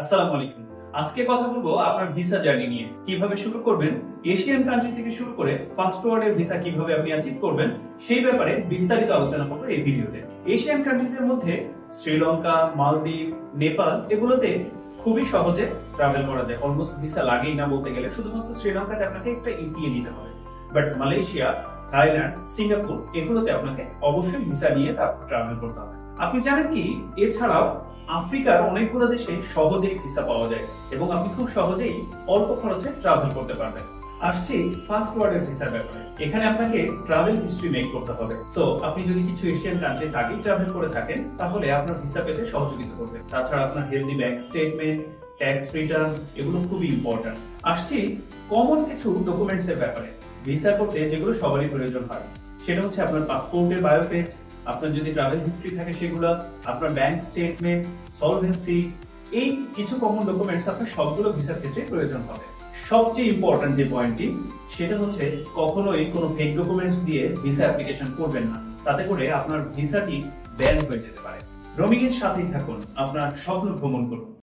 আসসালামু আলাইকুম। আজকে কথা বলবো আপনার ভিসা জার্নি নিয়ে। কিভাবে শুরু করবেন, এশিয়ান কান্ট্রি থেকে শুরু করে ফার্স্ট ওয়ার্ল্ডের ভিসা কিভাবে আপনি অ্যাচিভ করবেন সেই ব্যাপারে বিস্তারিত আলোচনা করব এই ভিডিওতে। এশিয়ান কান্ট্রিজের মধ্যে শ্রীলঙ্কা, মালদ্বীপ, নেপাল এগুলোতে খুবই সহজে ট্রাভেল করা যায়। অলমোস্ট ভিসা লাগেই না বলতে গেলে, শুধুমাত্র শ্রীলঙ্কাতে আপনাকে একটা ইউপিএ নিতে হবে। বাট মালয়েশিয়া, থাইল্যান্ড, সিঙ্গাপুর এগুলোতে আপনাকে অবশ্যই ভিসা নিয়ে তারপর ট্রাভেল করতে হবে। আপনি জানেন কি, এছাড়াও আফ্রিকার অনেকগুলো দেশে সহজেই ভিসা পাওয়া যায় এবং আপনি খুব সহজেই অল্প খরচে ট্রাভেল করতে পারবেন। আসছি ফার্স্ট ওয়ার্ল্ডের ভিসার ব্যাপারে। এখানে আপনাকে ট্রাভেল হিস্ট্রি মেক করতে হবে। সো আপনি যদি কিছু এশিয়ান কান্ট্রিজ আগেই ট্রাভেল করে থাকেন তাহলে আপনার ভিসা পেতে সহযোগিতা করবে। তাছাড়া আপনার healthy bank statement, tax return এগুলো খুবই ইম্পর্টেন্ট। আসছি কমন কিছু ডকুমেন্টস এর ব্যাপারে। ভিসা করতে যেগুলো সবারই প্রয়োজন হয় সেটা হচ্ছে আপনার পাসপোর্টের বায়ো পেজ, আপনার যদি ট্রাভেল হিস্ট্রি থাকে সেগুলো, আপনার ব্যাংক স্টেটমেন্ট, সলভেন্সি, এই কিছু কমন ডকুমেন্টস আপনার সবগুলো ভিসার ক্ষেত্রে প্রয়োজন হবে। সবচেয়ে ইম্পর্টেন্ট যে পয়েন্টটি সেটা হচ্ছে কখনোই কোনো ফেক ডকুমেন্টস দিয়ে ভিসা অ্যাপ্লিকেশন করবেন না, তাতে করে আপনার ভিসাটি ব্যান হয়ে যেতে পারে। রোমিং এর সাথেই থাকুন, আপনার স্বপ্ন ভ্রমণ করুন।